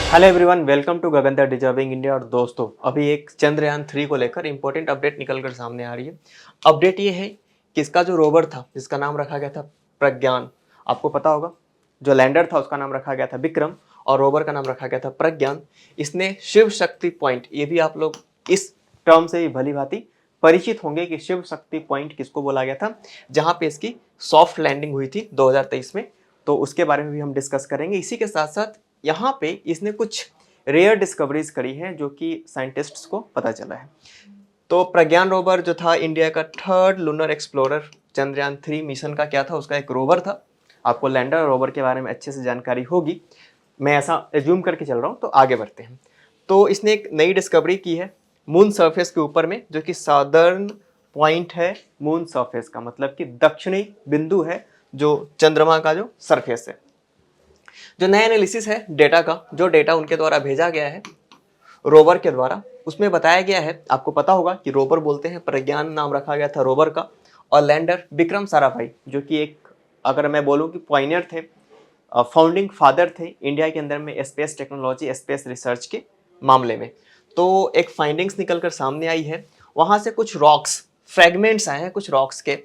Hello everyone, welcome to Gagan the deserving India. और दोस्तों, अभी एक चंद्रयान 3 को लेकर इंपॉर्टेंट अपडेट निकल कर सामने आ रही है। अपडेट ये है कि इसका जो रोवर था, जिसका नाम रखा गया था प्रज्ञान, आपको पता होगा, जो लैंडर था उसका नाम रखा गया था विक्रम और रोवर का नाम रखा गया था प्रज्ञान। इसने शिव शक्ति पॉइंट, ये भी आप लोग इस टर्म से भी भली भांति परिचित होंगे कि शिव शक्ति पॉइंट किसको बोला गया था, जहां पे इसकी सॉफ्ट लैंडिंग हुई थी 2023 में। तो उसके बारे में भी हम डिस्कस करेंगे। इसी के साथ साथ यहाँ पे इसने कुछ रेयर डिस्कवरीज करी हैं जो कि साइंटिस्ट्स को पता चला है। तो प्रज्ञान रोवर जो था, इंडिया का third lunar explorer, Chandrayaan 3 mission का क्या था, उसका एक रोवर था। आपको लैंडर रोवर के बारे में अच्छे से जानकारी होगी, मैं ऐसा एज्यूम करके चल रहा हूँ। तो आगे बढ़ते हैं। तो इसने एक नई डिस्कवरी की है मून सरफेस के ऊपर में, जो कि सादर्न पॉइंट है मून सरफेस का, मतलब कि दक्षिणी बिंदु है जो चंद्रमा का जो सरफेस है। जो नया एनालिसिस है डेटा का, जो डेटा उनके द्वारा भेजा गया है रोवर के द्वारा, उसमें बताया गया है, आपको पता होगा कि रोवर बोलते हैं, प्रज्ञान नाम रखा गया था रोवर का, और लैंडर विक्रम साराभाई, जो कि एक, अगर मैं बोलूं कि पॉइनियर थे, फाउंडिंग फादर थे इंडिया के अंदर में स्पेस टेक्नोलॉजी, स्पेस रिसर्च के मामले में। तो एक फाइंडिंग्स निकलकर सामने आई है, वहां से कुछ रॉक्स फ्रेगमेंट्स आए हैं, कुछ रॉक्स के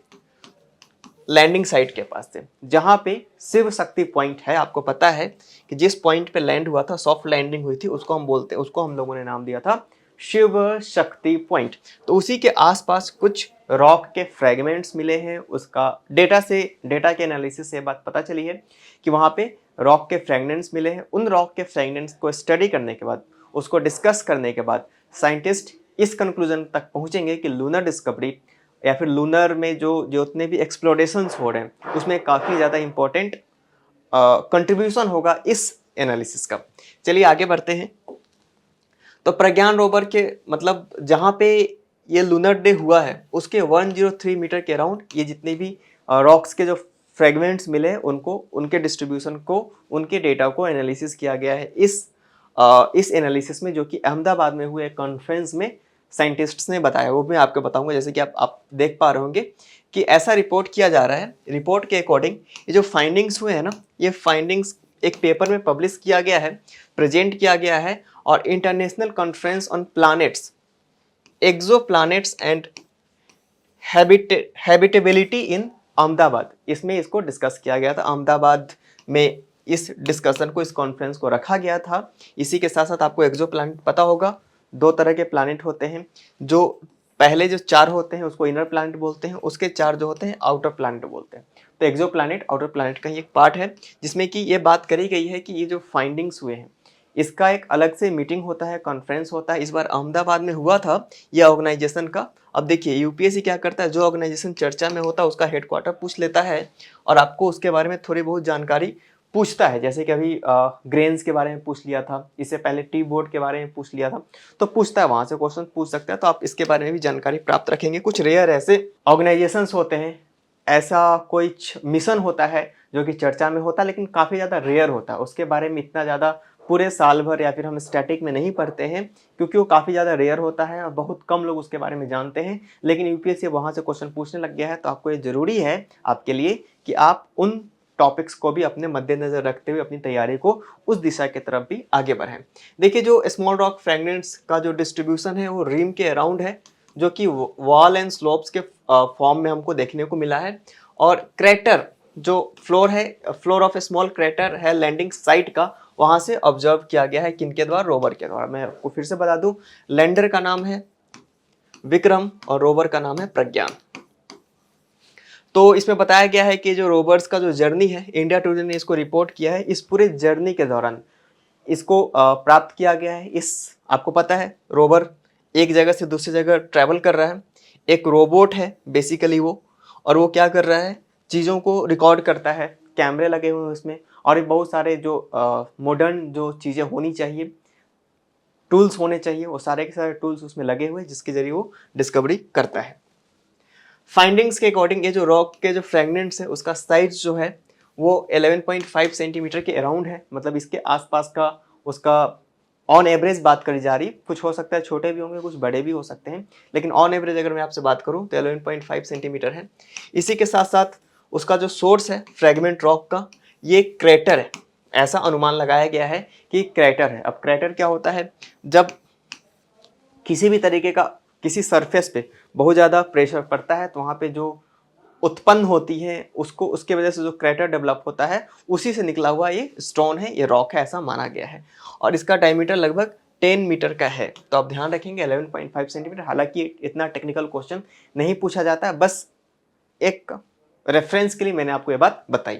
लैंडिंग साइट के पास से, जहां पे शिव शक्ति पॉइंट है। आपको पता है कि जिस पॉइंट पे लैंड हुआ था, सॉफ्ट लैंडिंग हुई थी, उसको हम लोगों ने नाम दिया था शिव शक्ति पॉइंट। तो उसी के आसपास कुछ रॉक के फ्रेगमेंट्स मिले हैं। उसका डेटा के एनालिसिस से बात पता चली है कि वहां पे रॉक के फ्रेगमेंट्स मिले हैं। उन रॉक के फ्रेगमेंट्स को स्टडी करने के बाद, उसको डिस्कस करने के बाद, साइंटिस्ट इस कंक्लूजन तक पहुंचेंगे कि लूनर डिस्कवरी या फिर लूनर में जो जितने भी एक्सप्लोरेशंस हो रहे हैं, उसमें काफ़ी ज़्यादा इंपॉर्टेंट कंट्रीब्यूशन होगा इस एनालिसिस का। चलिए आगे बढ़ते हैं। तो प्रज्ञान रोवर के, मतलब जहाँ पे ये लूनर डे हुआ है, उसके 103 मीटर के अराउंड ये जितने भी रॉक्स के जो फ्रेगमेंट्स मिले हैं, उनको, उनके डिस्ट्रीब्यूशन को, उनके डेटा को एनालिसिस किया गया है इस एनालिसिस में, जो कि अहमदाबाद में हुए कॉन्फ्रेंस में साइंटिस्ट्स ने बताया। वो मैं आपको बताऊंगा। जैसे कि आप देख पा रहे होंगे कि ऐसा रिपोर्ट किया जा रहा है। रिपोर्ट के अकॉर्डिंग ये जो फाइंडिंग्स हुए हैं ना, ये फाइंडिंग्स एक पेपर में पब्लिश किया गया है, प्रेजेंट किया गया है, और international conference on planets, exoplanets and habitability in Ahmedabad, इसमें इसको डिस्कस किया गया था। अहमदाबाद में इस डिस्कशन को, इस कॉन्फ्रेंस को रखा गया था। इसी के साथ साथ आपको एक्सो प्लैनेट पता होगा, दो तरह के प्लैनेट होते हैं। जो पहले जो 4 होते हैं उसको इनर प्लैनेट बोलते हैं, उसके 4 जो होते हैं आउटर प्लैनेट बोलते हैं। तो एक्सो प्लैनेट आउटर प्लैनेट का ही एक पार्ट है, जिसमें कि ये बात करी गई है कि ये जो फाइंडिंग्स हुए हैं, इसका एक अलग से मीटिंग होता है, कॉन्फ्रेंस होता है। इस बार अहमदाबाद में हुआ था ये ऑर्गेनाइजेशन का। अब देखिए यूपीएससी क्या करता है, जो ऑर्गेनाइजेशन चर्चा में होता है उसका हेडक्वार्टर पूछ लेता है और आपको उसके बारे में थोड़ी बहुत जानकारी पूछता है। जैसे कि अभी ग्रेन्स के बारे में पूछ लिया था, इससे पहले टी बोर्ड के बारे में पूछ लिया था, तो पूछता है, वहां से क्वेश्चन पूछ सकता है। तो आप इसके बारे में भी जानकारी प्राप्त रखेंगे। कुछ रेयर ऐसे ऑर्गेनाइजेशंस होते हैं, ऐसा कोई मिशन होता है जो कि चर्चा में होता है, लेकिन काफ़ी ज़्यादा रेयर होता है। उसके बारे में इतना ज़्यादा पूरे साल भर या फिर हम स्टैटिक में नहीं पढ़ते हैं, क्योंकि वो काफ़ी ज़्यादा रेयर होता है और बहुत कम लोग उसके बारे में जानते हैं। लेकिन यूपीएससी वहाँ से क्वेश्चन पूछने लग गया है, तो आपको ये ज़रूरी है आपके लिए कि आप उन टॉपिक्स को भी अपने मद्देनजर रखते हुए अपनी तैयारी को उस दिशा की तरफ भी आगे बढ़ें। देखिए, जो स्मॉल रॉक फ्रेगमेंट्स का जो डिस्ट्रीब्यूशन है वो रिम के अराउंड है, जो कि वॉल एंड स्लोप्स के फॉर्म में हमको देखने को मिला है। और क्रेटर जो floor of A small crater है लैंडिंग साइट का, वहां से ऑब्जर्व किया गया है। किनके द्वारा? रोवर के द्वारा। मैं आपको फिर से बता दूं, लैंडर का नाम है विक्रम और रोवर का नाम है प्रज्ञान। तो इसमें बताया गया है कि जो रोवर्स का जो जर्नी है, इंडिया टुडे ने इसको रिपोर्ट किया है, इस पूरे जर्नी के दौरान इसको प्राप्त किया गया है। आपको पता है, रोवर एक जगह से दूसरी जगह ट्रैवल कर रहा है, एक रोबोट है बेसिकली वो, और वो क्या कर रहा है, चीज़ों को रिकॉर्ड करता है, कैमरे लगे हुए हैं उसमें, और बहुत सारे जो मॉडर्न जो चीज़ें होनी चाहिए, टूल्स होने चाहिए, वो सारे के सारे टूल्स उसमें लगे हुए हैं, जिसके जरिए वो डिस्कवरी करता है। फाइंडिंग्स के अकॉर्डिंग ये जो रॉक के जो फ्रेगमेंट्स है, उसका साइज जो है वो 11.5 सेंटीमीटर के अराउंड है। मतलब इसके आसपास का उसका ऑन एवरेज बात करी जा रही है, कुछ हो सकता है छोटे भी होंगे, कुछ बड़े भी हो सकते हैं, लेकिन ऑन एवरेज अगर मैं आपसे बात करूं तो 11.5 सेंटीमीटर है। इसी के साथ साथ उसका जो सोर्स है फ्रेगमेंट रॉक का, ये क्रेटर है। ऐसा अनुमान लगाया गया है कि क्रैटर है। अब क्रैटर क्या होता है, जब किसी भी तरीके का किसी सरफेस पे बहुत ज़्यादा प्रेशर पड़ता है तो वहाँ पे जो उत्पन्न होती है उसको, उसके वजह से जो क्रैटर डेवलप होता है उसी से निकला हुआ ये स्टोन है, ये रॉक है, ऐसा माना गया है। और इसका डायमीटर लगभग 10 मीटर का है। तो आप ध्यान रखेंगे 11.5 सेंटीमीटर। हालांकि इतना टेक्निकल क्वेश्चन नहीं पूछा जाता है, बस एक रेफरेंस के लिए मैंने आपको ये बात बताई।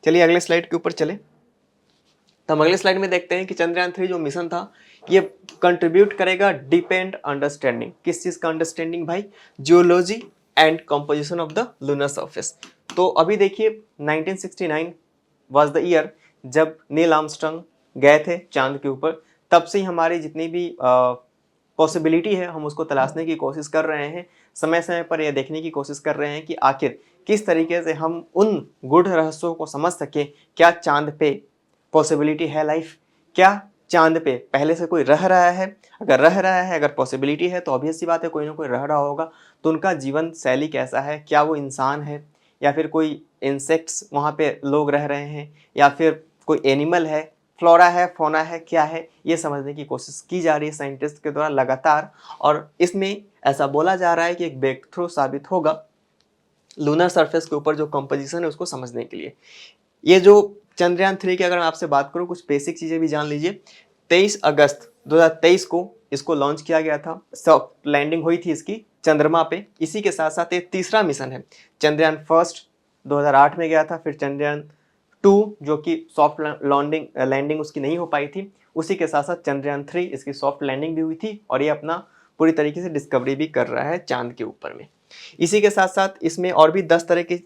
चलिए अगले स्लाइड के ऊपर चले। तो हम अगले स्लाइड में देखते हैं कि चंद्रयान 3 जो मिशन था ये कंट्रीब्यूट करेगा डीप एंड अंडरस्टैंडिंग। किस चीज़ का अंडरस्टैंडिंग भाई? Geology and composition of the lunar surface. तो अभी देखिए 1969 वाज द ईयर जब नील आर्मस्ट्रांग गए थे चांद के ऊपर। तब से ही हमारी जितनी भी पॉसिबिलिटी है हम उसको तलाशने की कोशिश कर रहे हैं। समय समय पर यह देखने की कोशिश कर रहे हैं कि आखिर किस तरीके से हम उन गूढ़ रहस्यों को समझ सकें। क्या चांद पे पॉसिबिलिटी है लाइफ? क्या चांद पे पहले से कोई रह रहा है? अगर रह रहा है, अगर पॉसिबिलिटी है तो ऑब्वियस सी बात है कोई ना कोई रह रहा होगा। तो उनका जीवन शैली कैसा है? क्या वो इंसान है या फिर कोई इंसेक्ट्स वहाँ पे लोग रह रहे हैं या फिर कोई एनिमल है, फ्लोरा है, फौना है, क्या है, ये समझने की कोशिश की जा रही है साइंटिस्ट के द्वारा लगातार। और इसमें ऐसा बोला जा रहा है कि एक ब्रेक थ्रू साबित होगा लूनर सरफेस के ऊपर जो कंपोजिशन है उसको समझने के लिए। ये जो चंद्रयान 3 की अगर मैं आपसे बात करूं, कुछ बेसिक चीज़ें भी जान लीजिए। 23 अगस्त 2023 को इसको लॉन्च किया गया था। सॉफ्ट लैंडिंग हुई थी इसकी चंद्रमा पे। इसी के साथ साथ एक तीसरा मिशन है, चंद्रयान फर्स्ट 2008 में गया था। फिर चंद्रयान 2 जो कि सॉफ्ट लैंडिंग उसकी नहीं हो पाई थी। उसी के साथ साथ चंद्रयान 3 इसकी सॉफ्ट लैंडिंग भी हुई थी और ये अपना पूरी तरीके से डिस्कवरी भी कर रहा है चांद के ऊपर में। इसी के साथ साथ इसमें और भी 10 तरह की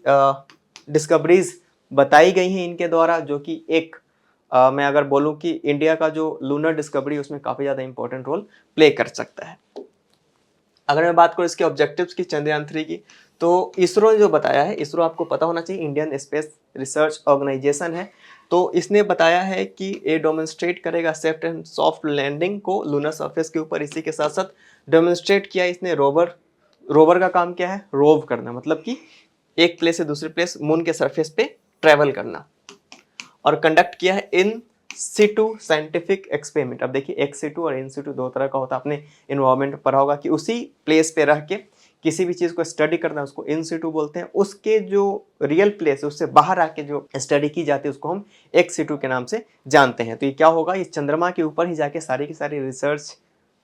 डिस्कवरीज बताई गई हैं इनके द्वारा, जो कि एक मैं अगर बोलूं कि इंडिया का जो लूनर डिस्कवरी उसमें काफ़ी ज़्यादा इंपॉर्टेंट रोल प्ले कर सकता है। अगर मैं बात करूं इसके ऑब्जेक्टिव्स की चंद्रयान 3 की, तो इसरो ने जो बताया है, इसरो आपको पता होना चाहिए इंडियन स्पेस रिसर्च ऑर्गेनाइजेशन है। तो इसने बताया है कि ये डेमोन्स्ट्रेट करेगा सेफ एंड सॉफ्ट लैंडिंग को लूनर सरफेस के ऊपर। इसी के साथ साथ डेमोन्स्ट्रेट किया इसने रोवर का काम क्या है? रोव करना, मतलब कि एक प्लेस से दूसरे प्लेस मून के सरफेस पे ट्रेवल करना। और कंडक्ट किया है इन सिटू साइंटिफिक एक्सपेरिमेंट। अब देखिए एक्स सिटू और इन सिटू दो तरह का होता है। आपने इन्वायरमेंट में पढ़ा होगा कि उसी प्लेस पे रह के किसी भी चीज़ को स्टडी करना उसको इन सिटू बोलते हैं। उसके जो रियल प्लेस है उससे बाहर आके जो स्टडी की जाती है उसको हम एक्स सिटू के नाम से जानते हैं। तो ये क्या होगा, ये चंद्रमा के ऊपर ही जाके सारी की सारी रिसर्च,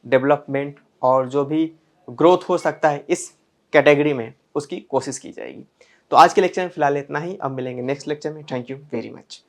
डेवलपमेंट और जो भी ग्रोथ हो सकता है इस कैटेगरी में उसकी कोशिश की जाएगी। तो आज के लेक्चर में फिलहाल इतना ही। अब मिलेंगे नेक्स्ट लेक्चर में। Thank you very much.